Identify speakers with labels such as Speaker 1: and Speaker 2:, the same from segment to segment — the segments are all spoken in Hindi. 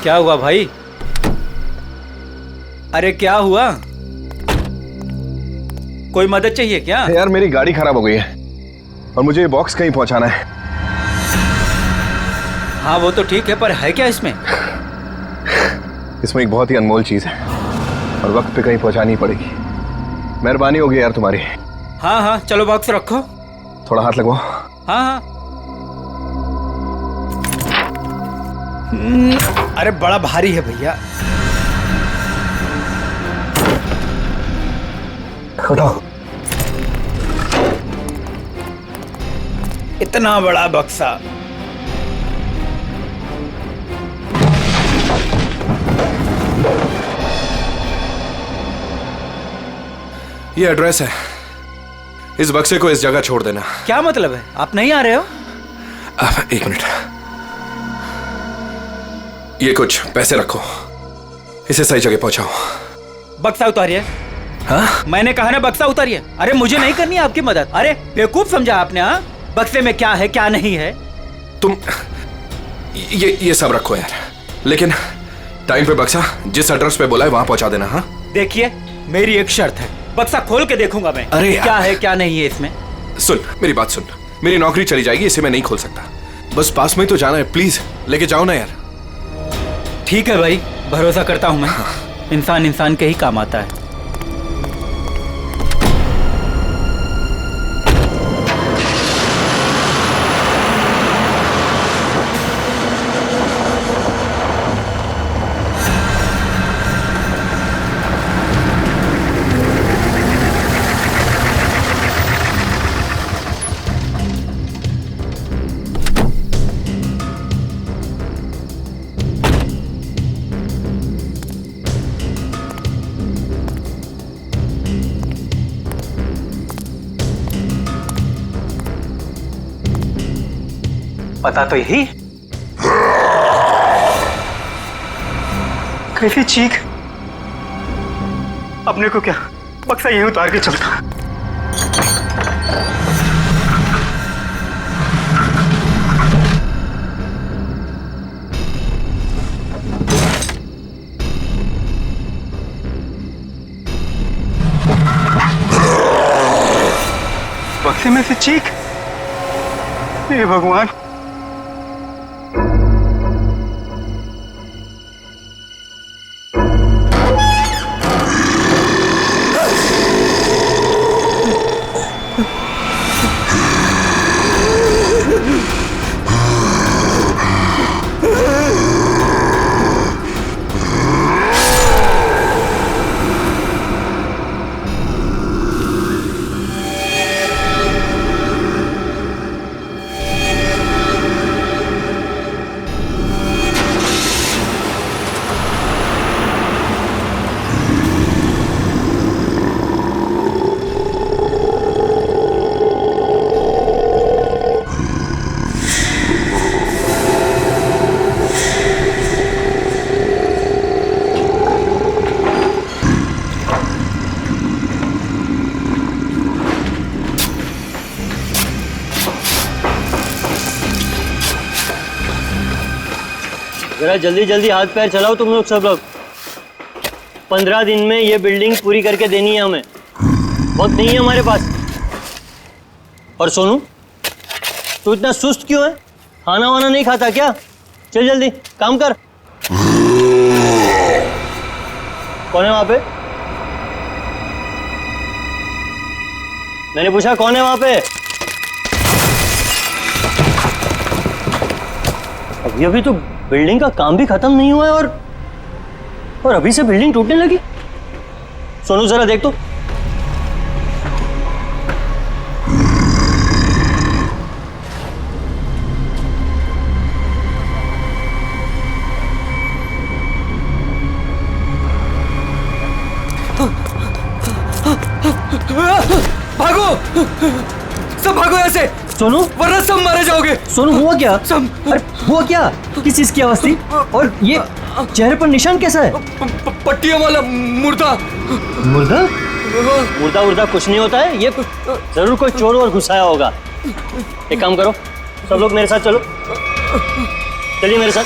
Speaker 1: क्या हुआ भाई? अरे क्या हुआ? कोई मदद चाहिए क्या?
Speaker 2: यार मेरी गाड़ी खराब हो गई है और मुझे ये बॉक्स कहीं पहुंचाना है।
Speaker 1: हाँ वो तो ठीक है, पर है क्या इसमें?
Speaker 2: इसमें एक बहुत ही अनमोल चीज है और वक्त पे कहीं पहुंचानी पड़ेगी। मेहरबानी होगी यार तुम्हारी।
Speaker 1: हाँ हाँ चलो बॉक्स रखो।
Speaker 2: थोड़ा हाथ लगवाओ।
Speaker 1: हाँ हाँ। अरे बड़ा भारी है भैया।
Speaker 2: उठाओ।
Speaker 1: इतना बड़ा बक्सा।
Speaker 3: ये एड्रेस है, इस बक्से को इस जगह छोड़ देना।
Speaker 1: क्या मतलब है? आप नहीं आ रहे हो?
Speaker 3: एक मिनट, ये कुछ पैसे रखो, इसे सही जगह पहुंचाओ।
Speaker 1: बक्सा उतारिए।
Speaker 3: हाँ?
Speaker 1: मैंने कहा ना बक्सा उतारिए। अरे मुझे नहीं करनी आपकी मदद। अरे बेवकूफ समझा आपने? हाँ, बक्से में क्या है क्या नहीं है।
Speaker 3: तुम ये सब रखो यार, लेकिन टाइम पे बक्सा जिस एड्रेस पे बोला है वहां पहुंचा देना। हाँ
Speaker 1: देखिए मेरी एक शर्त है, बक्सा खोल के देखूंगा मैं।
Speaker 3: अरे
Speaker 1: क्या है क्या नहीं है इसमें।
Speaker 3: सुन मेरी बात सुन, मेरी नौकरी चली जाएगी, इसे मैं नहीं खोल सकता। बस पास में तो जाना है, प्लीज लेके जाओ ना यार।
Speaker 1: ठीक है भाई, भरोसा करता हूं मैं। इंसान इंसान के ही काम आता है। पता तो यही। कैसी चीख। अपने को क्या बक्सा यहीं उतार के चलता। बक्से में से चीख। हे भगवान।
Speaker 4: जरा जल्दी जल्दी हाथ पैर चलाओ तुम लोग सब लोग। 15 दिन में ये बिल्डिंग पूरी करके देनी है हमें, वक्त नहीं है हमारे पास। और सोनू तू इतना सुस्त क्यों है? खाना वाना नहीं खाता क्या? चल जल्दी काम कर। कौन है वहां पे? मैंने पूछा कौन है वहां पे? अभी तो बिल्डिंग का काम भी खत्म नहीं हुआ है और अभी से बिल्डिंग टूटने लगी। सोनू जरा देख तो।
Speaker 3: सब भागो यहाँ से,
Speaker 4: सोनू,
Speaker 3: वरना सब मारे जाओगे।
Speaker 4: सोनू हुआ क्या?
Speaker 3: सब
Speaker 4: अरे हुआ क्या? किस चीज की आवाज थी? और ये चेहरे पर निशान कैसा है?
Speaker 3: पट्टियों वाला मुर्दा।
Speaker 4: मुर्दा? मुर्दा मुर्दा कुछ नहीं होता है, ये जरूर कोई चोर और घुसाया होगा। एक काम करो, सब लोग मेरे साथ चलो, चलिए मेरे साथ।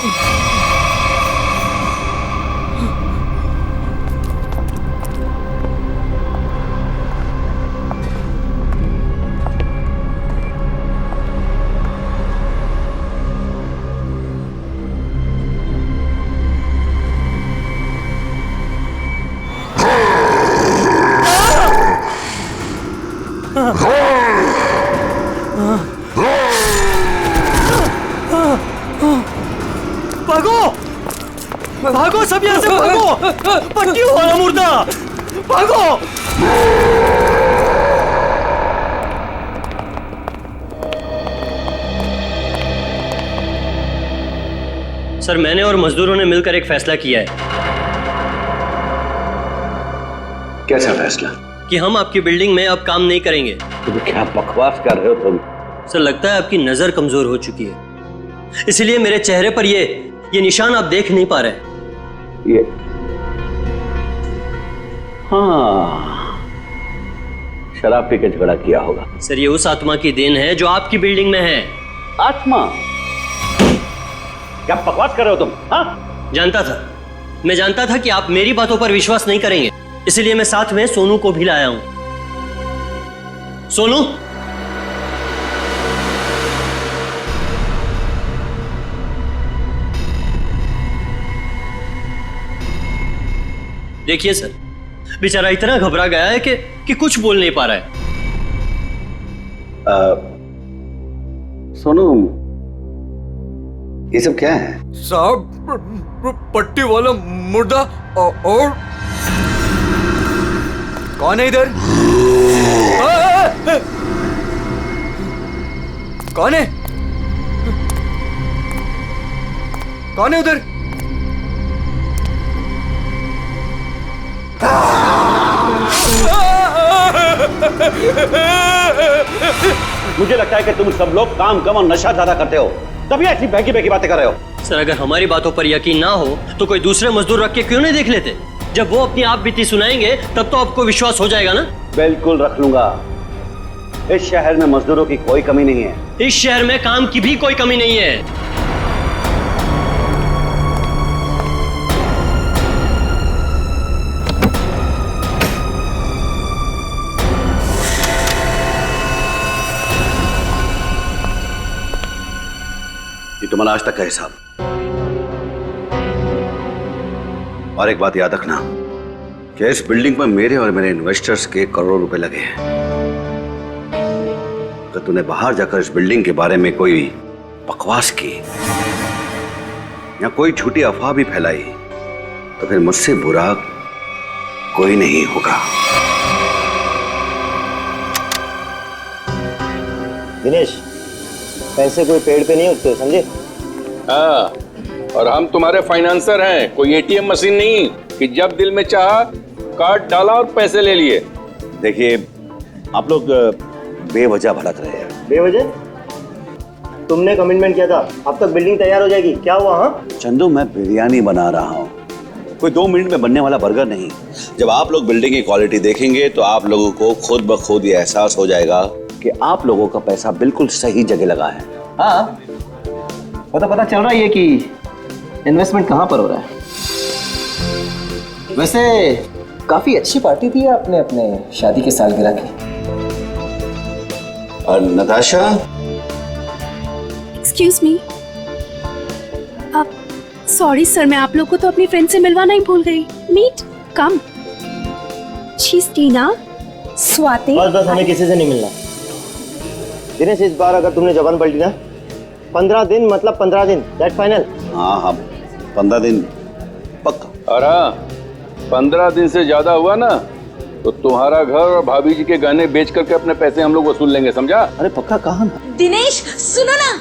Speaker 4: भागो भागो, सब यहाँ से भागो, पट्टियों वाला मुर्दा, भागो। सर, मैंने और मजदूरों ने मिलकर एक फैसला किया है।
Speaker 5: कैसा फैसला?
Speaker 4: कि हम आपकी बिल्डिंग में अब काम नहीं करेंगे।
Speaker 5: तुम क्या बकवास कर रहे हो तुम?
Speaker 4: सर, लगता है आपकी नजर कमजोर हो चुकी है, इसलिए मेरे चेहरे पर ये निशान आप देख नहीं पा रहे।
Speaker 5: ये हाँ, शराब पी के झगड़ा किया होगा।
Speaker 4: सर, ये उस आत्मा की देन है जो आपकी बिल्डिंग में है।
Speaker 5: आत्मा? क्या बकवास कर रहे हो तुम? हाँ,
Speaker 4: मैं जानता था कि आप मेरी बातों पर विश्वास नहीं करेंगे, इसलिए मैं साथ में सोनू को भी लाया हूं। सोनू, देखिए सर, बेचारा इतना घबरा गया है कि कुछ बोल नहीं पा रहा है।
Speaker 5: सोनू, ये सब क्या है?
Speaker 3: साहब, पट्टी वाला मुर्दा और कौन है इधर? कौन है? कौन है उधर?
Speaker 5: मुझे लगता है कि तुम सब लोग काम कम और नशा ज्यादा करते हो, तभी ऐसी बहकी बहकी बातें कर रहे हो।
Speaker 4: सर, अगर हमारी बातों पर यकीन ना हो तो कोई दूसरे मजदूर रख के क्यों नहीं देख लेते? जब वो अपनी आप बीती सुनाएंगे तब तो आपको विश्वास हो जाएगा ना।
Speaker 5: बिल्कुल रख लूंगा। इस शहर में मजदूरों की कोई कमी नहीं है।
Speaker 4: इस शहर में काम की भी कोई कमी नहीं है।
Speaker 5: ये तुम्हारा आज तक का हिसाब। और एक बात याद रखना कि इस बिल्डिंग में मेरे और मेरे इन्वेस्टर्स के करोड़ों रुपए लगे हैं। अगर तूने बाहर जाकर इस बिल्डिंग के बारे में कोई बकवास की या कोई झूठी अफवाह भी फैलाई तो फिर मुझसे बुरा कोई नहीं होगा।
Speaker 4: दिनेश, पैसे कोई पेड़ पे नहीं उगते, समझे?
Speaker 6: हाँ, और हम तुम्हारे फाइनेंसर हैं, कोई एटीएम मशीन नहीं कि जब दिल में चाहा कार्ड डाला और पैसे ले लिए।
Speaker 5: देखिए, आप लोग बेवजह भड़क रहे हैं।
Speaker 4: बेवजह? तुमने कमिटमेंट किया था, अब तक बिल्डिंग तैयार हो जाएगी, क्या हुआ? हाँ
Speaker 5: चंदू, मैं बिरयानी बना रहा हूँ, कोई 2 मिनट में बनने वाला बर्गर नहीं। जब आप लोग बिल्डिंग की क्वालिटी देखेंगे तो आप लोगों को खुद ब खुद ये एहसास हो जाएगा कि आप लोगों का पैसा बिल्कुल सही जगह लगा है।
Speaker 7: हाँ, पता चल रहा है कि इन्वेस्टमेंट कहाँ पर हो रहा है। वैसे काफी अच्छी पार्टी दी है आपने अपने शादी के सालगिरह की।
Speaker 5: और Natasha,
Speaker 8: excuse me, sorry sir, मैं आप लोग को तो अपनी फ्रेंड से मिलवाना ही भूल गई। Meet, come. She is Tina, Swati.
Speaker 4: बस हमें किसी से नहीं मिलना। दिनेश, इस बार अगर तुमने जबान पलटी ना, 15 दिन मतलब 15 दिन, दैट फाइनल।
Speaker 5: हाँ 15 दिन पक्का।
Speaker 6: और हाँ, 15 दिन से ज्यादा हुआ ना तो तुम्हारा घर और भाभी जी के गहने बेच करके अपने पैसे हम लोग वसूल लेंगे, समझा?
Speaker 5: अरे पक्का कहाँ ना?
Speaker 8: दिनेश सुनो ना।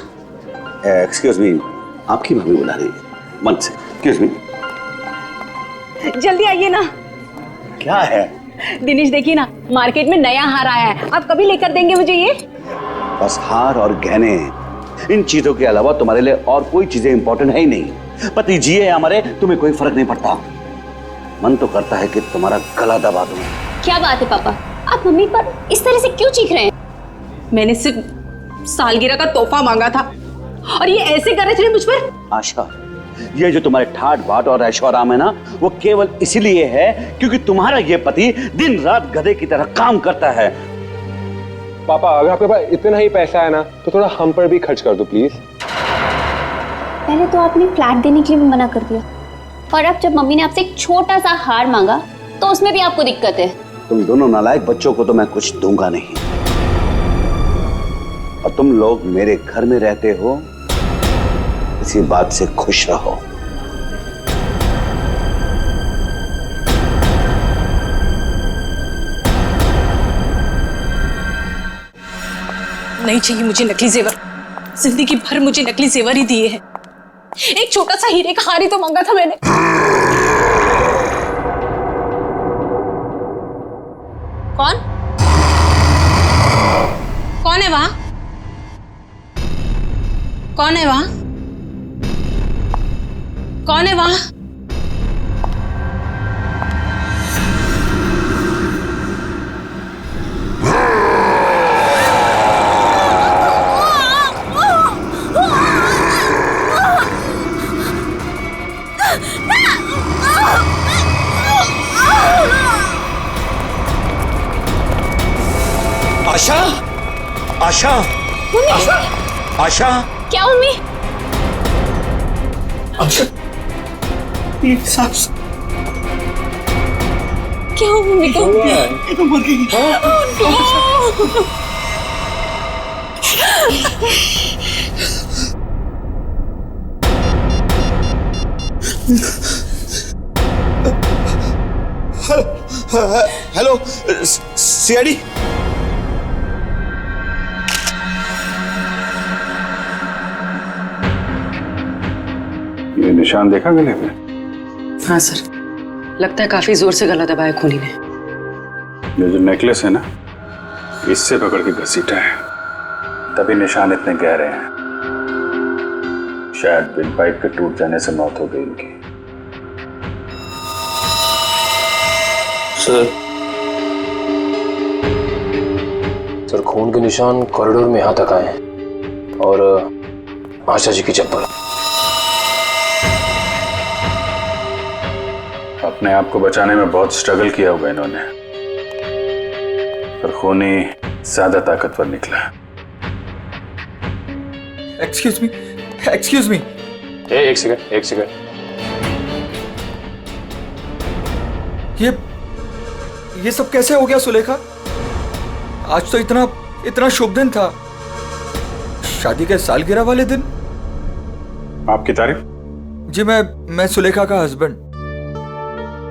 Speaker 5: एक्सक्यूज मी, आपकी भाभी बुला रही है। मन से एक्सक्यूज मी।
Speaker 8: जल्दी आइए ना।
Speaker 5: क्या है?
Speaker 8: दिनेश देखिए ना, मार्केट में नया हार आया है, आप कभी लेकर देंगे मुझे ये?
Speaker 5: बस हार और गहने, इन चीजों के अलावा तुम्हारे लिए और कोई चीजें इंपॉर्टेंट है ही नहीं। पति जिए हमारे, तुम्हें कोई फर्क नहीं पड़ता। मन तो करता है कि तुम्हारा गला दबा दूं।
Speaker 9: क्या बात है पापा, आप मम्मी पर इस तरह से क्यों चीख रहे हैं?
Speaker 8: मैंने सिर्फ सालगिरह का तोहफा मांगा था और ये ऐसे कर रहे थे मुझ पर।
Speaker 5: आशा, ये जो तुम्हारे ठाट बाट और ऐशो आराम है ना, वो केवल इसीलिए है क्योंकि तुम्हारा ये पति दिन रात गधे की तरह काम करता है।
Speaker 2: पापा, अगर आपके पास इतना ही पैसा है ना तो थोड़ा हम पर भी खर्च कर दो प्लीज।
Speaker 9: पहले तो आपने फ्लैट देने के लिए भी मना कर दिया, और अब जब मम्मी ने आपसे एक छोटा सा हार मांगा तो उसमें भी आपको दिक्कत है।
Speaker 5: तुम दोनों नालायक बच्चों को तो मैं कुछ दूंगा नहीं, और तुम लोग मेरे घर में रहते हो, इसी बात से खुश रहो।
Speaker 8: नहीं चाहिए मुझे नकली जेवर, जिंदगी भर मुझे नकली जेवर ही दिए हैं। एक छोटा सा हीरे का हार ही तो मांगा था मैंने। कौन कौन है वहां? कौन है वहां? कौन है वहां?
Speaker 5: आशा, आशा, आशा, आशा,
Speaker 9: क्या मम्मी?
Speaker 5: आशा, ये सांस
Speaker 8: क्या हुआ मम्मी को?
Speaker 5: मर गई। Hello CID.
Speaker 6: ये निशान देखा गले पे?
Speaker 10: हाँ सर, लगता है काफी जोर से गला दबाया खूनी ने।
Speaker 6: ये जो नेकलेस है ना, इससे पकड़ के घसीटा है, तभी निशान इतने गहरे हैं। शायद विंड पाइप के टूट जाने से मौत हो गई इनकी।
Speaker 11: सर खून के निशान कॉरिडोर में यहां तक आए हैं, और आशा जी की चप्पल।
Speaker 6: अपने आप को बचाने में बहुत स्ट्रगल किया होगा इन्होंने, पर खूनी ज्यादा ताकतवर निकला।
Speaker 3: Excuse me.
Speaker 11: एक सेकंड।
Speaker 3: ये सब कैसे हो गया सुलेखा? आज तो इतना शुभ दिन था, शादी के सालगिरह वाले दिन।
Speaker 6: आपकी तारीफ?
Speaker 3: जी, मैं सुलेखा का हस्बैंड।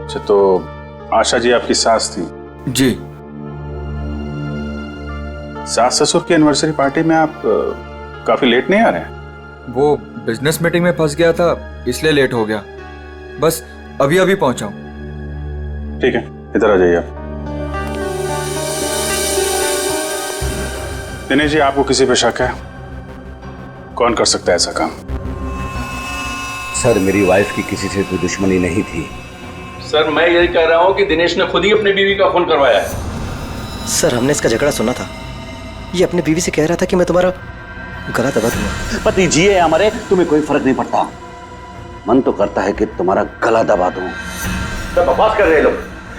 Speaker 6: अच्छा, तो आशा जी आपकी सास थी?
Speaker 3: जी।
Speaker 6: सास ससुर की एनिवर्सरी पार्टी में आप काफी लेट नहीं आ रहे हैं?
Speaker 3: वो बिजनेस मीटिंग में फंस गया था, इसलिए लेट हो गया। बस अभी पहुंचा हूं।
Speaker 6: ठीक है, इधर आ जाइए आप। दिनेश जी, आपको किसी पे शक है? कौन कर सकता है ऐसा काम?
Speaker 5: सर, मेरी वाइफ की किसी से कोई दुश्मनी नहीं थी।
Speaker 6: सर, मैं यही कह रहा हूँ कि दिनेश ने खुद ही अपनी बीवी का खून करवाया है।
Speaker 7: सर, हमने इसका झगड़ा सुना था। ये अपनी बीवी से कह रहा था कि मैं तुम्हारा गला दबा दूंगा।
Speaker 5: पति जिए हमारे, तुम्हें कोई फर्क नहीं पड़ता। मन तो करता है कि तुम्हारा गला दबा दूं। सब बकवास कर रहे लोग।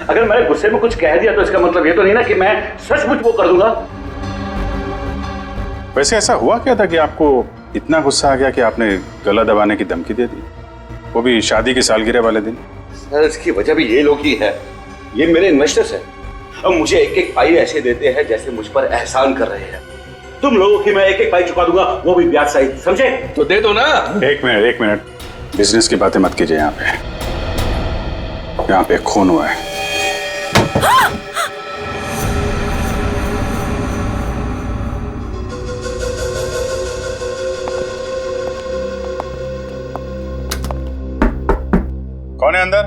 Speaker 5: अगर मैंने गुस्से में कुछ कह दिया तो इसका मतलब ये तो नहीं ना कि मैं सचमुच वो कर दूंगा।
Speaker 6: वैसे ऐसा हुआ क्या था कि आपको इतना गुस्सा आ गया कि आपने गला दबाने की धमकी दे दी, वो भी शादी की सालगिरह वाले दिन?
Speaker 5: सर, इसकी वजह भी ये लोग ही है। ये मेरे इन्वेस्टर्स हैं। अब मुझे एक एक पाई ऐसे देते हैं जैसे मुझ पर एहसान कर रहे हैं। तुम लोगों की मैं एक एक पाई चुका दूंगा, वो भी ब्याज सहित, समझे?
Speaker 6: तो दे दो ना। एक मिनट, बिजनेस की बातें मत कीजिए। यहाँ पे खून हुआ है। कौन है अंदर?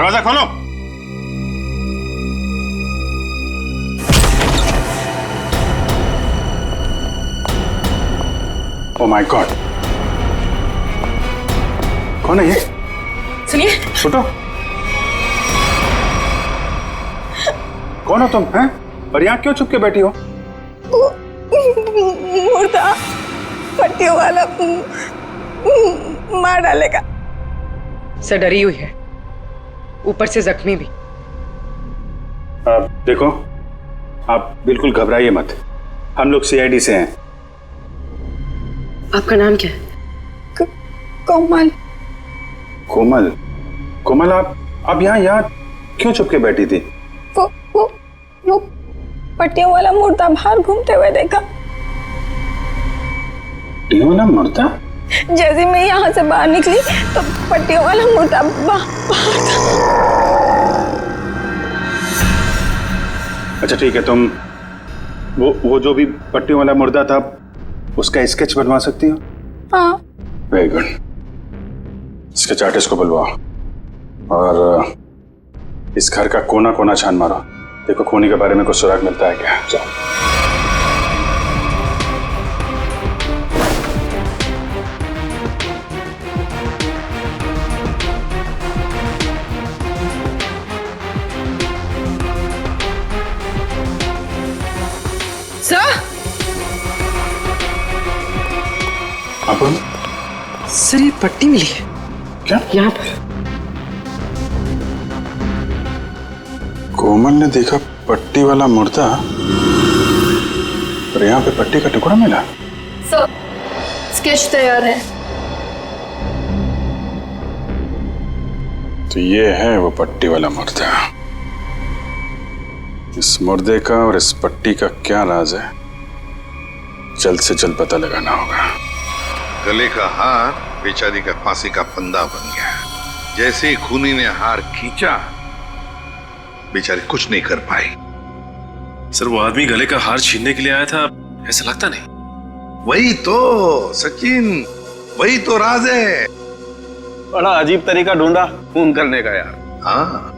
Speaker 6: दरवाजा खोलो। ओह माय गॉड, कौन है ये?
Speaker 8: सुनिए।
Speaker 6: छोटो, कौन हो तुम हैं? और यहाँ क्यों छुप के बैठी हो?
Speaker 8: मुर्दा पट्टियों वाला मार डालेगा।
Speaker 10: सर डरी हुई है, ऊपर से जख्मी भी।
Speaker 6: देखो, आप बिल्कुल घबराइए मत, हम लोग सीआईडी से हैं।
Speaker 10: आपका नाम क्या है?
Speaker 8: कोमल।
Speaker 6: कोमल? कोमल, आप यहाँ क्यों छुप के बैठी थी?
Speaker 8: वो पट्टियों वाला मुर्दा बाहर घूमते हुए देखा।
Speaker 6: पट्टियों वाला मुर्दा?
Speaker 8: जैसे मैं यहाँ से बाहर निकली तो पट्टियों वाला मुर्दा बाहर था।
Speaker 6: अच्छा ठीक है, तुम वो जो भी पट्टियों वाला मुर्दा था उसका स्केच बनवा सकती हो?
Speaker 8: हाँ।
Speaker 6: वेरी गुड, स्केच आर्टिस्ट को बुलवाओ और इस घर का कोना कोना छान मारो, देखो खूनी के बारे में कुछ सुराग मिलता है क्या। जाओ।
Speaker 10: सर, सर ये पट्टी मिली है।
Speaker 6: क्या?
Speaker 10: यहाँ पर
Speaker 6: कोमल ने देखा पट्टी वाला मुर्दा और यहाँ पे पट्टी का टुकड़ा मिला।
Speaker 8: सर, स्केच तैयार है।
Speaker 6: तो ये है वो पट्टी वाला मुर्दा। इस मुर्दे का और इस पट्टी का क्या राज है, जल्द से जल्द पता लगाना होगा।
Speaker 12: गले का हार बेचारी का फांसी का फंदा बन गया। जैसे ही खूनी ने हार खींचा, बेचारी कुछ नहीं कर पाई।
Speaker 11: सर वो आदमी गले का हार छीनने के लिए आया था, ऐसा लगता नहीं?
Speaker 12: वही तो सचिन, वही तो राज है।
Speaker 2: बड़ा अजीब तरीका ढूंढा खून करने का यार।
Speaker 12: हाँ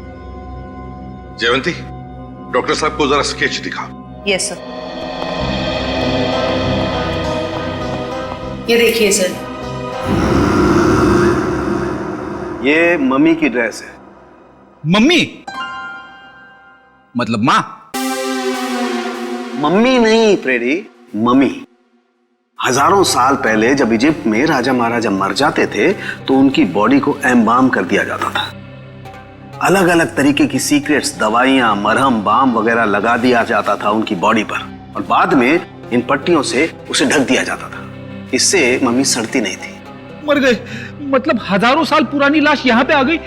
Speaker 12: जयवंती, डॉक्टर साहब को जरा स्केच दिखाओ।
Speaker 8: Yes sir. ये देखिए सर,
Speaker 2: ये मम्मी की ड्रेस है।
Speaker 1: मम्मी मतलब माँ?
Speaker 7: मम्मी नहीं प्रेडी, मम्मी। हजारों साल पहले जब इजिप्ट में राजा महाराजा मर जाते थे तो उनकी बॉडी को एम्बाम कर दिया जाता था। अलग अलग तरीके की सीक्रेट्स, दवाइयां, मरहम, बाम वगैरह लगा दिया जाता था उनकी बॉडी पर और बाद में इन पट्टियों से उसे ढक दिया जाता था। इससे मम्मी सड़ती नहीं थी।
Speaker 1: मर गए मतलब हजारों साल पुरानी लाश यहाँ पे आ गई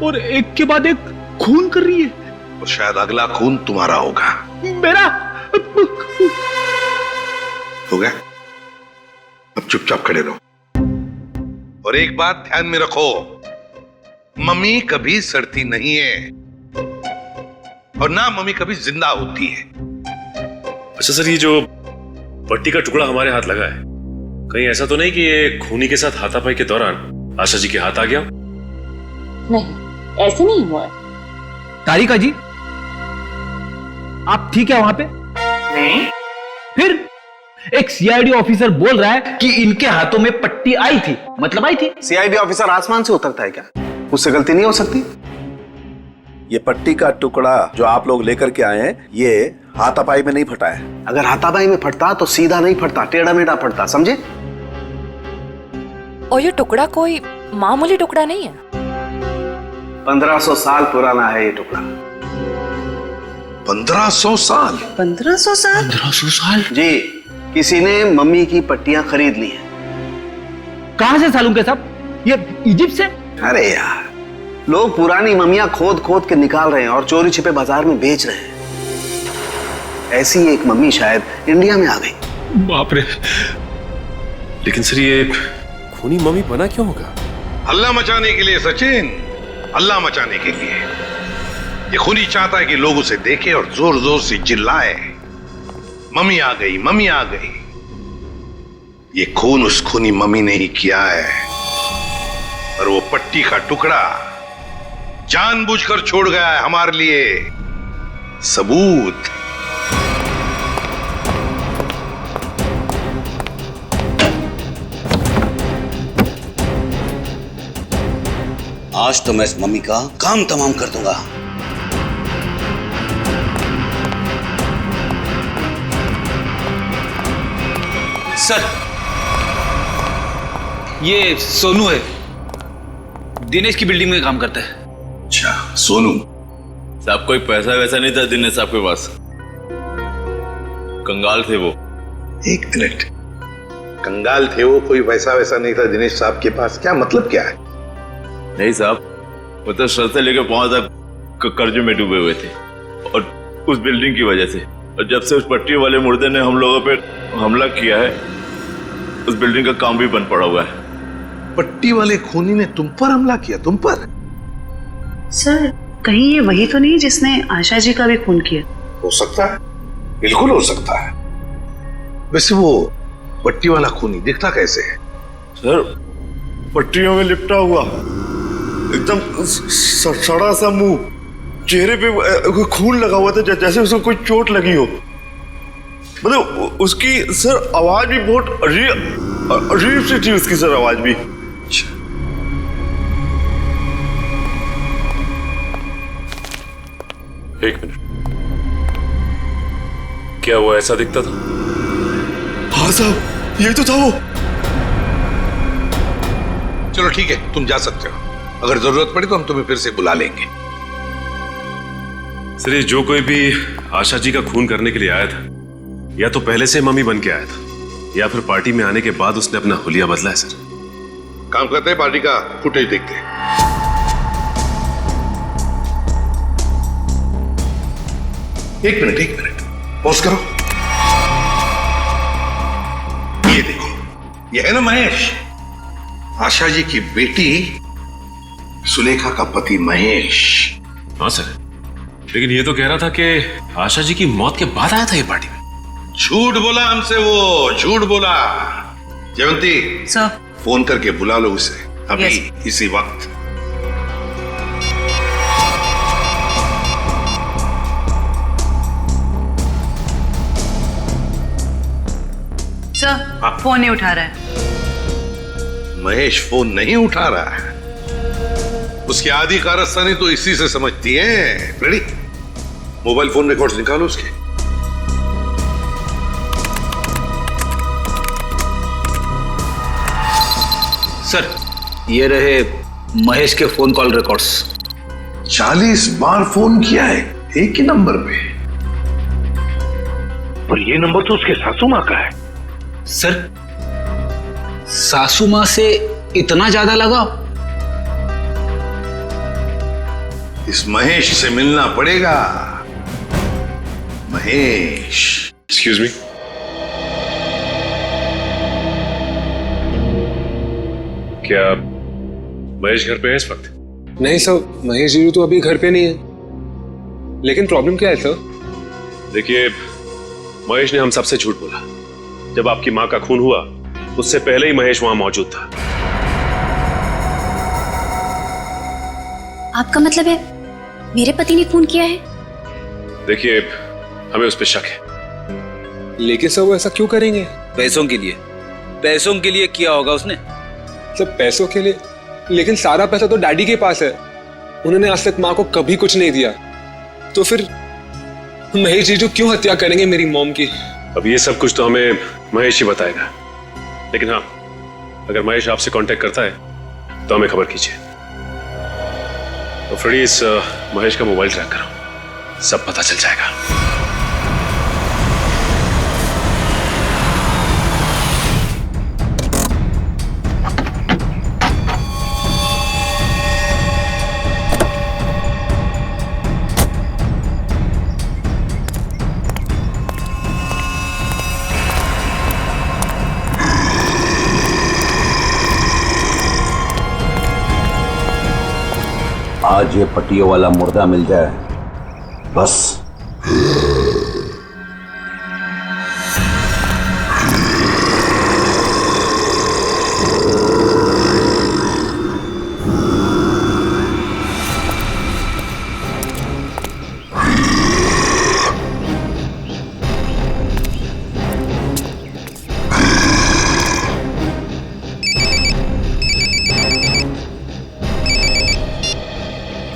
Speaker 1: और एक के बाद एक खून कर रही है।
Speaker 12: और शायद अगला खून तुम्हारा होगा।
Speaker 1: मेरा
Speaker 12: हो गया, अब चुपचाप खड़े रहो। और एक बात ध्यान में रखो, मम्मी कभी सड़ती नहीं है और ना मम्मी कभी जिंदा होती है।
Speaker 11: अच्छा सर, ये जो पट्टी का टुकड़ा हमारे हाथ लगा है, कहीं ऐसा तो नहीं कि ये खूनी के साथ हाथापाई के दौरान आशा जी के हाथ आ गया?
Speaker 10: नहीं, ऐसे नहीं हुआ है।
Speaker 1: तारिका जी, आप ठीक है वहां पे? नहीं। फिर एक सीआईडी ऑफिसर बोल रहा है कि इनके हाथों में पट्टी आई थी, मतलब आई थी।
Speaker 7: सीआईडी ऑफिसर आसमान से उतरता है क्या? उससे गलती नहीं हो सकती।
Speaker 5: ये पट्टी का टुकड़ा जो आप लोग लेकर के आए हैं, ये हाथापाई में नहीं फटा है।
Speaker 7: अगर हाथापाई में फटता तो सीधा नहीं फटता, टेढ़ा मेढ़ा फटता, समझे?
Speaker 10: और ये टुकड़ा कोई मामूली टुकड़ा नहीं है।
Speaker 7: 1500 साल पुराना है ये टुकड़ा।
Speaker 12: 1500 साल?
Speaker 10: 1500 साल?
Speaker 1: 1500 साल?
Speaker 7: जी, किसी ने मम्मी की पट्टियां खरीद ली हैं।
Speaker 1: कहां से सालूं के साहब? ये इजिप्ट से?
Speaker 7: अरे यार, लोग पुरानी मम्मियां खोद खोद के निकाल रहे हैं और चोरी छिपे बाजार में बेच रहे हैं। ऐसी एक मम्मी शायद इंडिया में आ गई।
Speaker 11: बाप रे! लेकिन सर ये खूनी मम्मी बना क्यों होगा?
Speaker 12: हल्ला मचाने के लिए सचिन, हल्ला मचाने के लिए। ये खूनी चाहता है कि लोग उसे देखें और जोर जोर से चिल्लाए, मम्मी आ गई, मम्मी आ गई। ये खून उस खूनी मम्मी ने ही किया है और वो पट्टी का टुकड़ा जानबूझकर छोड़ गया है हमारे लिए सबूत।
Speaker 5: आज तो मैं इस मम्मी का काम तमाम कर दूंगा।
Speaker 1: सर, ये सोनू है, दिनेश की बिल्डिंग में काम करता है।
Speaker 12: अच्छा, सोनू
Speaker 13: साहब कोई पैसा वैसा नहीं था दिनेश साहब के पास, कंगाल थे वो।
Speaker 12: एक मिनट, कंगाल थे वो, कोई पैसा वैसा नहीं था दिनेश साहब के पास, क्या मतलब क्या है?
Speaker 13: नहीं साहब, वो तो सर से लेकर पांव तक कर्जे में डूबे हुए थे और उस बिल्डिंग की वजह से। और जब से उस पट्टी वाले मुर्दे ने हम लोगों पे हमला किया है, उस बिल्डिंग का काम भी बंद पड़ा हुआ है।
Speaker 12: पट्टी वाले खूनी ने तुम पर हमला किया? तुम पर?
Speaker 14: सर, कहीं ये वही तो नहीं जिसने आशा जी का भी खून किया?
Speaker 12: हो सकता है, बिल्कुल हो सकता है। वैसे वो पट्टी वाला खूनी दिखता कैसे है?
Speaker 13: सर, पट्टियों में लिपटा हुआ, एकदम सड़ा सा मुंह, चेहरे पे खून लगा हुआ था जैसे उसको कोई चोट लगी हो। मतलब उसकी सर आवाज भी बहुत अजीब सी थी, उसकी सर आवाज भी।
Speaker 11: एक मिनट, क्या वो ऐसा दिखता था?
Speaker 13: हाँ साहब, ये तो था वो।
Speaker 12: चलो ठीक है, तुम जा सकते हो। अगर जरूरत पड़ी तो हम तुम्हें फिर से बुला लेंगे।
Speaker 11: सर, ये जो कोई भी आशा जी का खून करने के लिए आया था, या तो पहले से मम्मी बन के आया था, या फिर पार्टी में आने के बाद उसने अपना हुलिया बदला है। सर,
Speaker 12: काम करते हैं, पार्टी का फुटेज देखते हैं। एक मिनट, पॉज करो। ये देखो, ये है ना महेश, आशा जी की बेटी सुलेखा का पति महेश।
Speaker 11: हाँ सर, लेकिन ये तो कह रहा था कि आशा जी की मौत के बाद आया था ये पार्टी में।
Speaker 12: झूठ बोला हमसे, वो झूठ बोला। जयवंती
Speaker 14: सर,
Speaker 12: फोन करके बुला लो उसे अभी।
Speaker 14: Yes.
Speaker 12: इसी वक्त।
Speaker 14: सर, फोन नहीं उठा रहा है।
Speaker 12: महेश फोन नहीं उठा रहा है, उसकी आधी कारस्तानी तो इसी से समझती है। रेडी, मोबाइल फोन रिकॉर्ड्स निकालो उसके।
Speaker 1: सर, ये रहे महेश के फोन कॉल रिकॉर्ड्स।
Speaker 12: 40 बार फोन किया है एक ही नंबर पे, पर ये नंबर तो उसके सासू माँ का है।
Speaker 1: सर, सासू माँ से इतना ज्यादा लगाव?
Speaker 12: इस महेश से मिलना पड़ेगा। महेश।
Speaker 11: एक्सक्यूज मी, क्या महेश घर पे है इस वक्त?
Speaker 15: नहीं सर, महेश जी तो अभी घर पे नहीं है। लेकिन प्रॉब्लम क्या है सर?
Speaker 11: देखिए, महेश ने हम सबसे झूठ बोला। जब आपकी मां का खून हुआ, उससे पहले ही महेश वहां मौजूद था।
Speaker 9: आपका मतलब है मेरे पति ने खून किया है?
Speaker 11: देखिए, हमें उस पर शक है।
Speaker 15: लेकिन सर वो ऐसा क्यों करेंगे?
Speaker 1: पैसों के लिए। पैसों के लिए किया होगा उसने।
Speaker 15: सब पैसों के लिए? लेकिन सारा पैसा तो डैडी के पास है, उन्होंने आज तक माँ को कभी कुछ नहीं दिया। तो फिर महेश जीजू क्यों हत्या करेंगे मेरी मॉम की?
Speaker 11: अब ये सब कुछ तो हमें महेश ही बताएगा। लेकिन हाँ, अगर महेश आपसे कांटेक्ट करता है तो हमें खबर कीजिए। तो फ्रेडी, इस महेश का मोबाइल ट्रैक करो, सब पता चल जाएगा।
Speaker 5: आज ये पट्टियों वाला मुर्दा मिल जाए बस।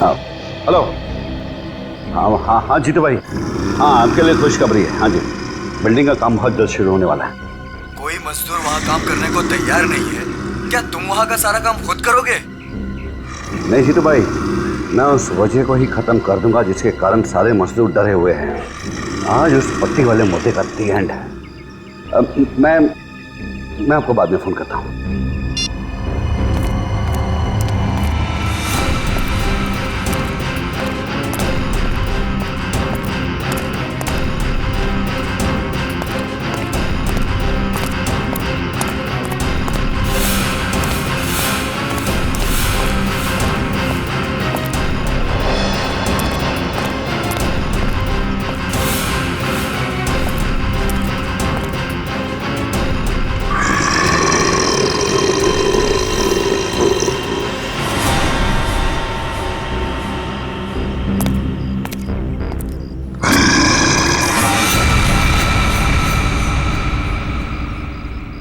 Speaker 5: हाँ हेलो। हाँ हाँ हाँ जीतू भाई, हाँ आपके लिए खुशखबरी है। हाँ जी, बिल्डिंग का काम बहुत जल्द शुरू होने वाला है।
Speaker 3: कोई मजदूर वहाँ काम करने को तैयार नहीं है, क्या तुम वहाँ का सारा काम खुद करोगे?
Speaker 5: नहीं जीतू भाई, मैं उस वजह को ही खत्म कर दूंगा जिसके कारण सारे मजदूर डरे हुए हैं। आज उस पट्टी वाले मुद्दे का दी एंड है। मैं आपको बाद में फोन करता हूँ।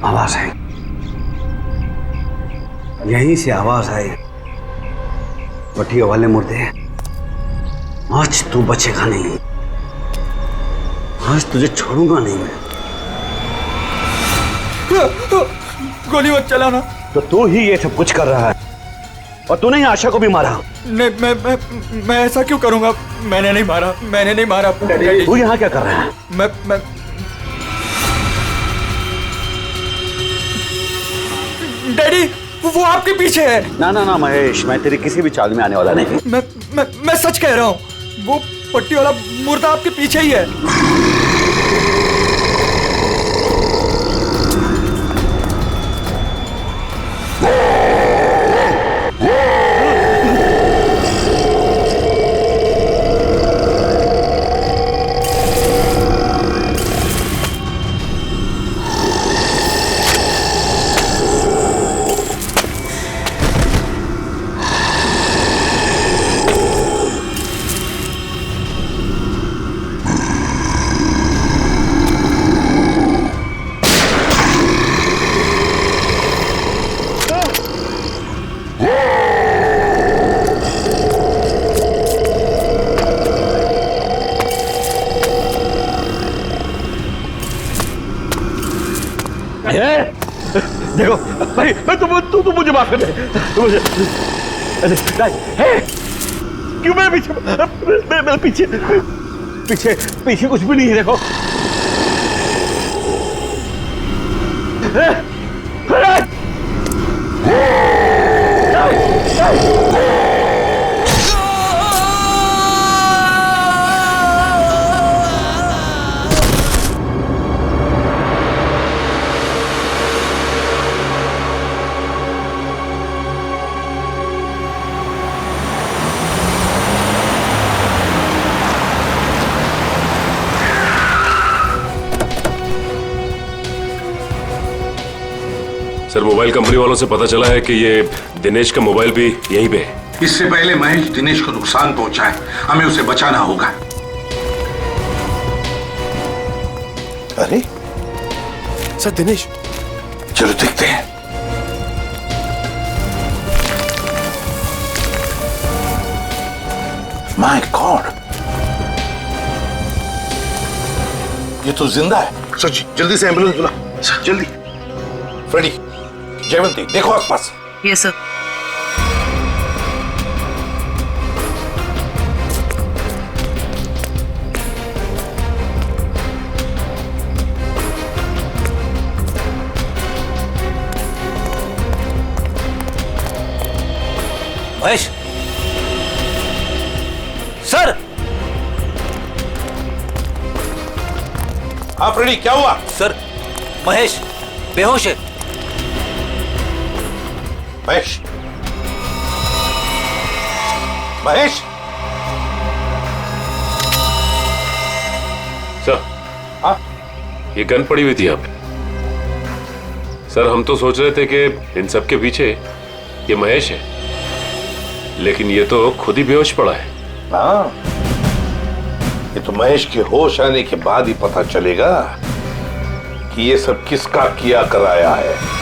Speaker 5: आवाज आई, यहीं से आवाज आई। पट्टियों वाले मुर्दे, आज तू बचेगा नहीं, आज तुझे छोड़ूंगा नहीं मैं।
Speaker 3: गोली मत चलाना।
Speaker 5: तो तू ही ये सब कुछ कर रहा है और तूने ही आशा को भी मारा।
Speaker 3: नहीं, मैं ऐसा क्यों करूंगा? मैंने नहीं मारा।
Speaker 5: तू यहाँ क्या कर रहा है?
Speaker 3: मैं डैडी, वो आपके पीछे है।
Speaker 5: ना ना ना महेश, मैं तेरी किसी भी चाल में आने वाला नहीं।
Speaker 3: मैं सच कह रहा हूँ, वो पट्टी वाला मुर्दा आपके पीछे ही है।
Speaker 5: देखो भाई, तू मुझे माफ कर दे। क्यों मेरे पीछे पीछे पीछे कुछ भी नहीं है। देखो
Speaker 11: सर, मोबाइल कंपनी वालों से पता चला है कि ये दिनेश का मोबाइल भी यहीं पे है।
Speaker 12: इससे पहले महेश दिनेश को नुकसान पहुंचाए, हमें उसे बचाना होगा।
Speaker 13: अरे सर, दिनेश।
Speaker 12: चलो देखते हैं। माय गॉड, ये तो जिंदा है।
Speaker 13: सच, जल्दी से एम्बुलेंस बुला, जल्दी।
Speaker 12: फ्रेडी, जयवंती, देखो आसपास।
Speaker 14: Yes sir.
Speaker 5: महेश सर।
Speaker 12: हाँ फ्रेडी, क्या हुआ?
Speaker 5: सर, महेश बेहोश है।
Speaker 12: महेश, महेश।
Speaker 11: सर,
Speaker 12: हाँ?
Speaker 11: ये गन पड़ी हुई थी यहाँ पे। सर, हम तो सोच रहे थे कि इन सब के पीछे ये महेश है, लेकिन ये तो खुद ही बेहोश पड़ा है।
Speaker 12: हाँ, ये तो महेश के होश आने के बाद ही पता चलेगा कि ये सब किसका किया कराया है।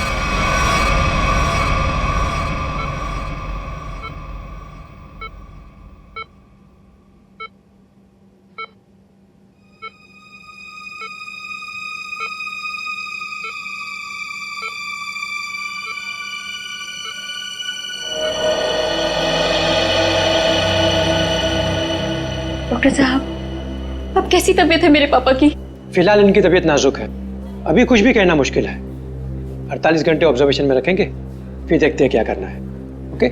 Speaker 8: डॉक्टर साहब, अब कैसी तबीयत है मेरे पापा की?
Speaker 4: फिलहाल इनकी तबीयत नाजुक है, अभी कुछ भी कहना मुश्किल है। 48 घंटे ऑब्जर्वेशन में रखेंगे, फिर देखते हैं क्या करना है। Okay,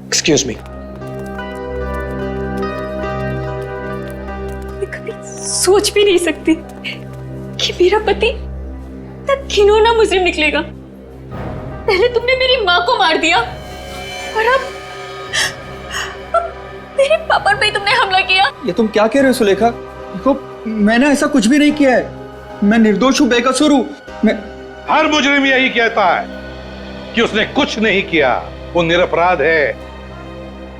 Speaker 4: excuse me.
Speaker 8: मैं कभी सोच भी नहीं सकती कि मेरा पति इतना घिनौना मुजरिम निकलेगा। पहले तुमने मेरी माँ को मार दिया और अब मेरे पापा पे तुमने हमला किया।
Speaker 3: ये तुम क्या कह रहे हो सुलेखा? देखो, मैंने ऐसा कुछ भी नहीं किया है। मैं निर्दोष हूँ, बेकसूर हूँ। मैं
Speaker 12: हर मुजरिम यही कहता है कि उसने कुछ नहीं किया, वो निरपराध है।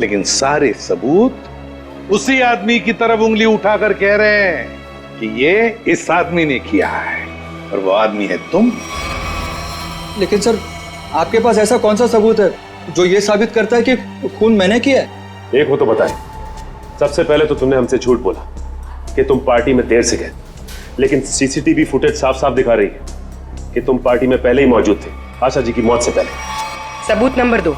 Speaker 12: लेकिन सारे सबूत उसी आदमी की तरफ उंगली उठाकर कह रहे हैं कि ये इस आदमी ने किया है, और वो आदमी है तुम।
Speaker 3: लेकिन सर, आपके पास ऐसा कौन सा सबूत है जो ये साबित करता है कि खून मैंने किया है?
Speaker 11: एक हो तो बताए। सबसे पहले तो तुमने हमसे झूठ बोला कि तुम पार्टी में देर से गए, लेकिन सीसीटीवी फुटेज साफ साफ दिखा रही है कि तुम पार्टी में पहले ही मौजूद थे, आशा जी की मौत से पहले।
Speaker 10: सबूत नंबर 2,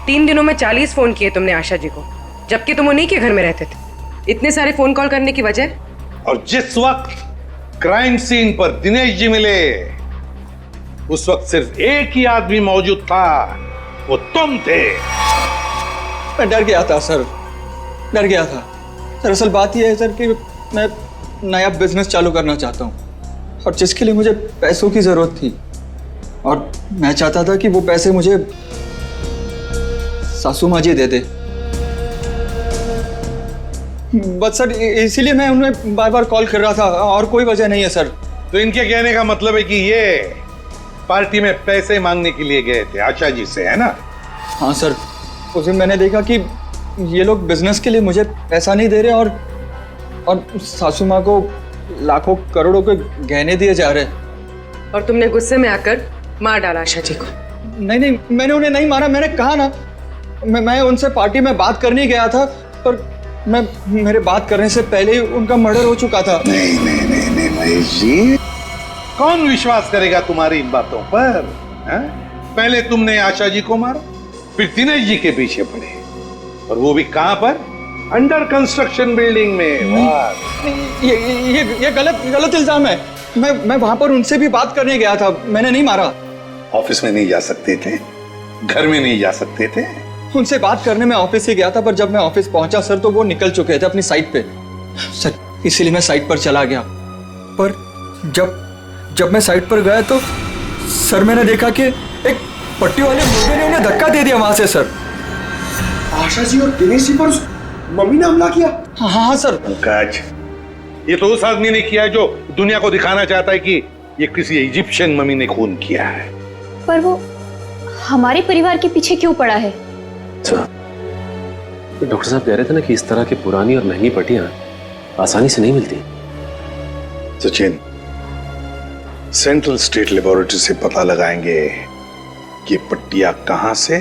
Speaker 10: 3 दिनों में 40 फोन किए तुमने आशा जी को, जबकि तुम उन्हीं के घर में रहते थे। इतने सारे फोन कॉल करने की वजह?
Speaker 12: और जिस वक्त क्राइम सीन पर दिनेश जी मिले, उस वक्त सिर्फ एक ही आदमी मौजूद था, वो तुम थे।
Speaker 3: मैं डर गया था सर, डर गया था। दरअसल बात यह है सर कि मैं नया बिजनेस चालू करना चाहता हूँ, और जिसके लिए मुझे पैसों की जरूरत थी, और मैं चाहता था कि वो पैसे मुझे सासू माँ जी दे दे। बस सर, इसीलिए मैं उन्हें बार बार कॉल कर रहा था, और कोई वजह नहीं है सर।
Speaker 12: तो इनके कहने का मतलब है कि ये पार्टी में पैसे मांगने के लिए गए थे आशा जी से, है ना?
Speaker 3: हाँ सर, उस दिन मैंने देखा कि ये लोग बिजनेस के लिए मुझे पैसा नहीं दे रहे, और सासू माँ को लाखों करोड़ों के गहने दिए जा रहे।
Speaker 10: और तुमने गुस्से में आकर मार डाला आशा जी को?
Speaker 3: नहीं नहीं, मैंने उन्हें नहीं मारा। मैंने कहा ना, मैं उनसे पार्टी में बात करने गया था, पर मेरे बात करने से पहले ही उनका मर्डर हो चुका था।
Speaker 12: नहीं नहीं नहीं नहीं महेश जी, कौन विश्वास करेगा तुम्हारी इन बातों पर? है? पहले तुमने आशा जी को मारा, फिर दिनेश जी के पीछे पड़े, और वो भी कहां पर? अंडर कंस्ट्रक्शन बिल्डिंग में।
Speaker 3: ये गलत इल्जाम है। मैं वहां पर उनसे भी बात करने गया था, मैंने नहीं मारा।
Speaker 12: ऑफिस में नहीं जा सकते थे? घर में नहीं जा सकते थे?
Speaker 3: उनसे बात करने में ऑफिस से गया था, पर जब मैं ऑफिस पहुंचा सर, तो वो निकल चुके थे अपनी साइट पे सर। इसीलिए मैं साइट पर चला गया, पर जब मैं साइट पर गया तो सर मैंने देखा कि एक पट्टी वाले मुर्गे ने उन्हें धक्का दे दिया वहां से सर।
Speaker 13: आशा जी और दिनेश जी पर मम्मी ने हमला किया?
Speaker 3: हाँ सर।
Speaker 12: पंकज, ये तो उस आदमी ने किया है जो दुनिया को दिखाना चाहता है कि ये किसी इजिप्शियन मम्मी ने खून किया है।
Speaker 9: पर वो हमारे परिवार के पीछे क्यों पड़ा है?
Speaker 11: अच्छा, डॉक्टर साहब कह रहे थे ना कि इस तरह की पुरानी और महंगी पट्टियां आसानी से नहीं मिलती।
Speaker 12: सचिन, सेंट्रल स्टेट लेबोरेटरी से पता लगाएंगे कि पट्टियां कहां से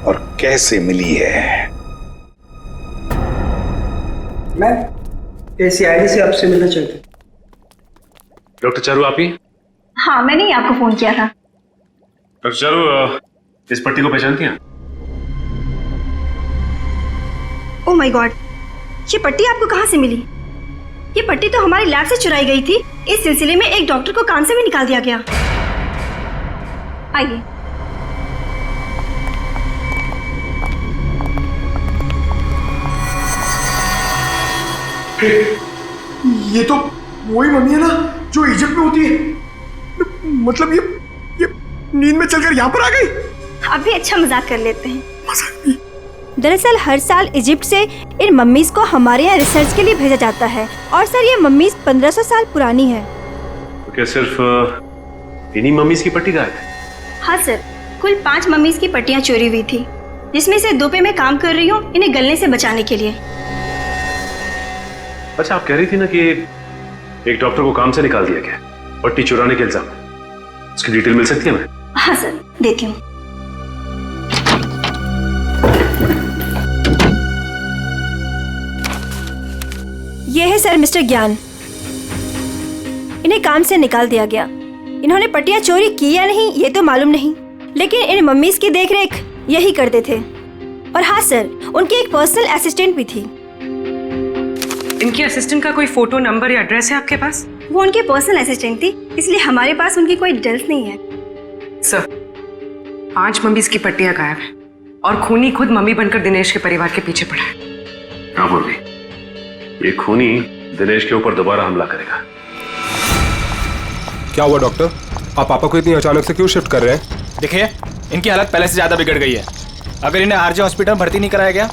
Speaker 12: और कैसे मिली है।
Speaker 16: मैं सीआईडी से आपसे मिलना चाहती।
Speaker 11: डॉक्टर चारू आप ही?
Speaker 9: हाँ, मैंने ही आपको फोन किया था।
Speaker 11: डॉक्टर चारू, इस पट्टी को पहचानती हैं?
Speaker 17: ओह माय गॉड, ये पट्टी आपको कहाँ से मिली? ये पट्टी तो हमारी लैब से चुराई गई थी। इस सिलसिले में एक डॉक्टर को काम से भी निकाल दिया गया। आइए।
Speaker 13: ये तो वही मम्मी है ना जो इजिप्ट में होती है। मतलब ये नींद में चलकर यहाँ पर आ गई।
Speaker 17: आप भी अच्छा मजाक कर लेते हैं। दरअसल हर साल इजिप्ट से इन मम्मीज को हमारे यहाँ रिसर्च के लिए भेजा जाता है, और सर ये मम्मीज 1500 साल पुरानी है।
Speaker 11: तो क्या सिर्फ इन्हीं मम्मीज की पट्टी गायब है?
Speaker 17: हाँ सर, कुल 5 मम्मीज की पट्टियाँ चोरी हुई थी, जिसमें से 2 पे मैं काम कर रही हूँ इन्हें गलने से बचाने के लिए।
Speaker 11: अच्छा, आप कह रही थी ना कि एक डॉक्टर को काम से निकाल दिया गया पट्टी चुराने के इल्जाम में, उसकी डिटेल मिल सकती है हमें?
Speaker 17: हाँ सर, देती हूँ। ये है सर मिस्टर ज्ञान। इन्हें काम से निकाल दिया गया। इन्होंने पट्टियां चोरी की या नहीं ये तो मालूम नहीं, लेकिन इन मम्मीज की देखरेख यही करते थे। और हाँ सर, उनकी एक पर्सनल असिस्टेंट भी थी।
Speaker 10: इनकी असिस्टेंट का कोई फोटो, नंबर या एड्रेस है आपके पास?
Speaker 17: वो उनकी पर्सनल असिस्टेंट थी, इसलिए हमारे पास उनकी कोई डिटेल्स नहीं है।
Speaker 10: सर, 5 मम्मीज की पट्टियां गायब हैं और खूनी खुद मम्मी बनकर दिनेश के परिवार के पीछे पड़ा है।
Speaker 11: हाँ मम्मी, ये खूनी दिनेश के ऊपर दोबारा हमला करेगा।
Speaker 15: क्या हुआ डॉक्टर? आप पापा को इतनी अचानक से क्यों शिफ्ट कर रहे हैं?
Speaker 1: देखिए, इनकी हालत पहले से ज्यादा बिगड़ गई है। अगर इन्हें आरजे हॉस्पिटल भर्ती नहीं कराया गया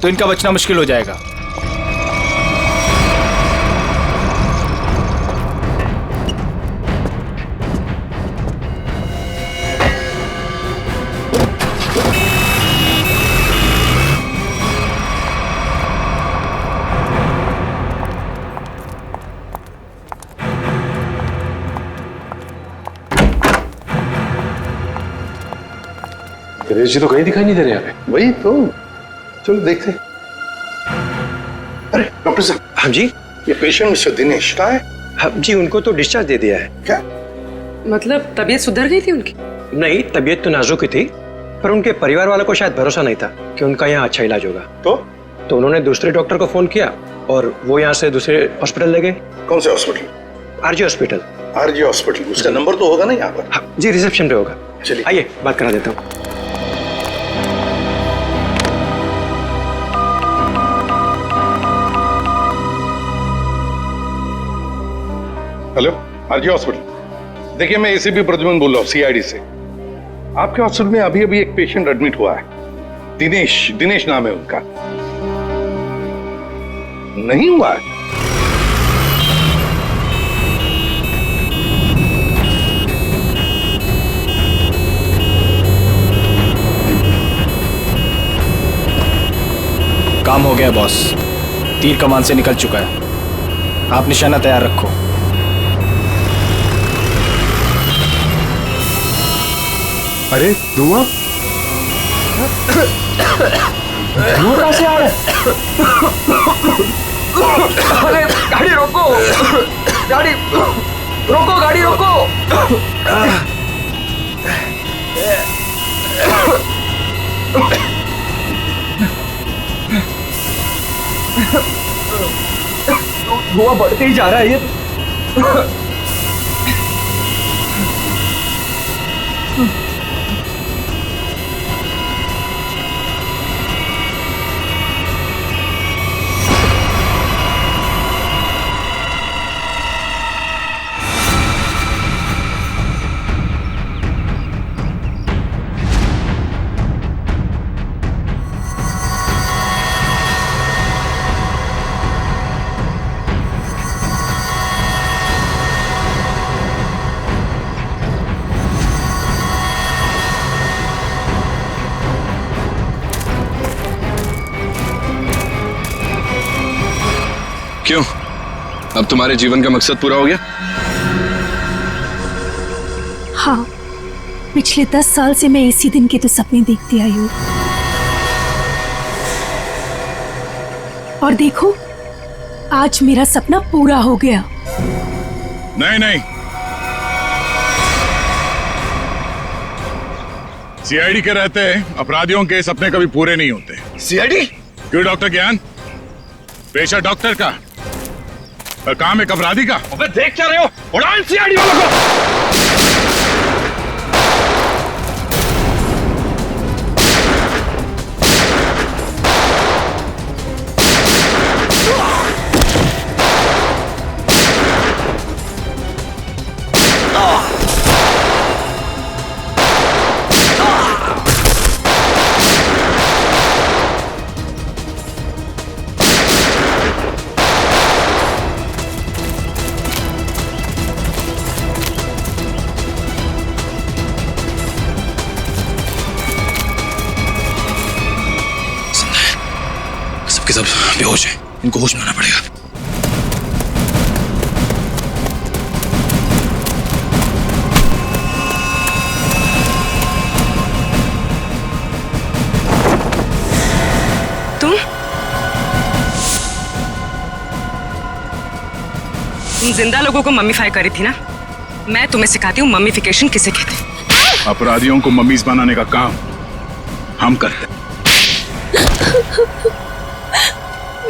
Speaker 1: तो इनका बचना मुश्किल हो जाएगा।
Speaker 11: दिनेश जी तो कहीं दिखाई नहीं दे रहे यहाँ पे।
Speaker 12: वही तो, चलो देखते। अरे डॉक्टर साहब।
Speaker 18: हाँ जी,
Speaker 12: ये पेशेंट मिस्टर दिनेश का है?
Speaker 18: हाँ जी, उनको तो डिस्चार्ज दे दिया है।
Speaker 12: क्या
Speaker 10: मतलब तबीयत सुधर गई थी उनकी?
Speaker 18: नहीं, तबीयत तो नाजुक ही थी, पर उनके परिवार वालों को शायद भरोसा नहीं था कि उनका यहाँ अच्छा इलाज होगा। तो उन्होंने दूसरे डॉक्टर को फोन किया और वो यहाँ से दूसरे हॉस्पिटल ले गए।
Speaker 12: कौन से hospital?
Speaker 18: RJ hospital.
Speaker 12: RJ hospital, उसका नंबर तो होगा ना यहाँ पर?
Speaker 18: हाँ जी, रिसेप्शन पे होगा।
Speaker 12: चलिए
Speaker 18: आइए बात करा देता हूँ।
Speaker 12: Hello, RJ hospital. देखिए, मैं एसीपी प्रद्युमन बोल रहा हूँ, सीआईडी से। आपके हॉस्पिटल में अभी अभी एक पेशेंट एडमिट हुआ है। दिनेश नाम है उनका। नहीं हुआ है?
Speaker 1: काम हो गया बॉस, तीर कमान से निकल चुका है। आप निशाना तैयार रखो।
Speaker 15: अरे धुआं?
Speaker 1: धुआं कहाँ से आ रहा है?
Speaker 3: अरे गाड़ी रोको, गाड़ी रोको, गाड़ी रोको। धुआं बढ़ते ही जा रहा है ये।
Speaker 2: क्यों? अब तुम्हारे जीवन का मकसद पूरा हो गया?
Speaker 19: हाँ, पिछले 10 साल से मैं इसी दिन के तो सपने देखती आई हूँ। और देखो, आज मेरा सपना पूरा हो गया।
Speaker 6: नहीं, सीआईडी के रहते अपराधियों के सपने कभी पूरे नहीं होते।
Speaker 12: सीआईडी?
Speaker 6: क्यों डॉक्टर ज्ञान? पेशा डॉक्टर का और काम एक अपराधी का।
Speaker 12: अबे देख क्या रहे हो? उड़ाओ इन सीआईडी वालों को।
Speaker 1: सबके सब बेहोश हैं, इनको होश में आना पड़ेगा।
Speaker 10: तुम जिंदा लोगों को मम्मीफाई करी थी ना? मैं तुम्हें सिखाती हूँ मम्मीफिकेशन किसे कहते हैं।
Speaker 6: अपराधियों को मम्मीज बनाने का काम हम करते हैं।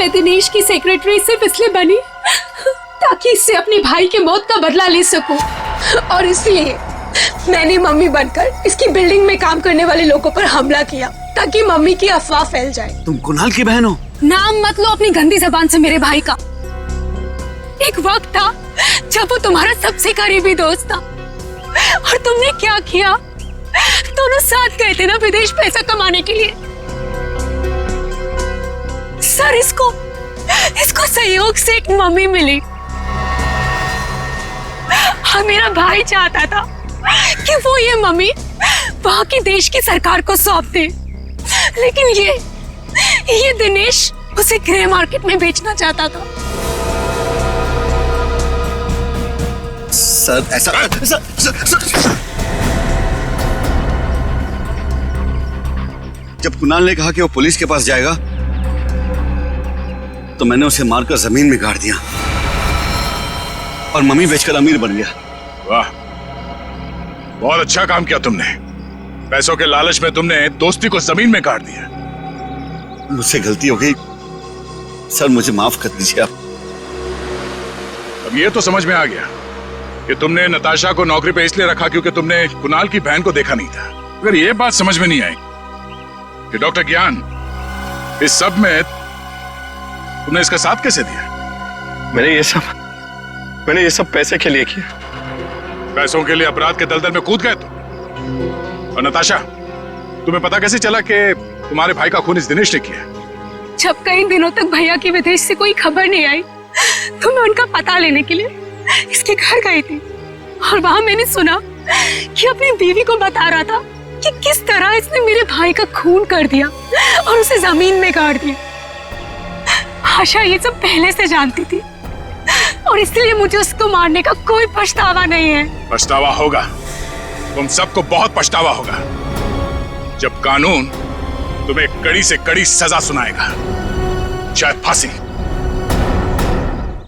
Speaker 19: मैं दिनेश की सेक्रेटरी सिर्फ इसलिए बनी ताकि इससे अपने भाई के मौत का बदला ले सकूं, और इसलिए मैंने मम्मी बनकर इसकी बिल्डिंग में काम करने वाले लोगों पर हमला किया ताकि मम्मी की अफवाह फैल जाए।
Speaker 7: तुम कुणाल की बहन हो?
Speaker 19: नाम मत लो अपनी गंदी जबान से मेरे भाई का। एक वक्त था जब वो तुम्हारा सबसे करीबी दोस्त था, और तुमने क्या किया? दोनों साथ गए थे ना विदेश पैसा कमाने के लिए। सर, इसको सहयोग से एक मम्मी मिली, और मेरा भाई चाहता था कि वो ये मम्मी वहां की देश की सरकार को सौंप दे, लेकिन ये दिनेश उसे ग्रे मार्केट में बेचना चाहता था।
Speaker 7: सर ऐसा सर। जब कुणाल ने कहा कि वो पुलिस के पास जाएगा तो मैंने उसे मारकर जमीन में गाड़ दिया और मम्मी बेचकर अमीर बन गया।
Speaker 6: वाह, बहुत अच्छा काम किया तुमने। पैसों के लालच में तुमने दोस्ती को जमीन में गाड़ दिया।
Speaker 7: मुझसे गलती हो गई सर, मुझे माफ कर दीजिए आप।
Speaker 6: अब ये तो समझ में आ गया कि तुमने नताशा को नौकरी पे इसलिए रखा क्योंकि तुमने कुणाल की बहन को देखा नहीं था। अगर ये बात समझ में नहीं आई कि डॉक्टर ज्ञान इस सब में तुमने इसका साथ कैसे दिया?
Speaker 2: मैंने ये सब पैसे के लिए किया।
Speaker 6: पैसों के लिए अपराध के दलदल में कूद गए तुम। और नताशा, तुम्हें पता कैसे चला कि तुम्हारे भाई का खून इस दिनेश ने किया?
Speaker 19: जब कई दिनों तक भैया की विदेश से कोई खबर नहीं आई तो मैं उनका पता लेने के लिए इसके घर गई थी, और वहां मैंने सुना कि अपनी बीवी को बता रहा था कि किस तरह इसने मेरे भाई का खून कर दिया और उसे जमीन में गाड़ दिया। आशा ये सब पहले से जानती थी, और इसलिए मुझे उसको मारने का कोई पछतावा नहीं है।
Speaker 6: पछतावा होगा, तुम सबको बहुत पछतावा होगा जब कानून तुम्हें कड़ी से कड़ी सजा सुनाएगा, चाहे फांसी।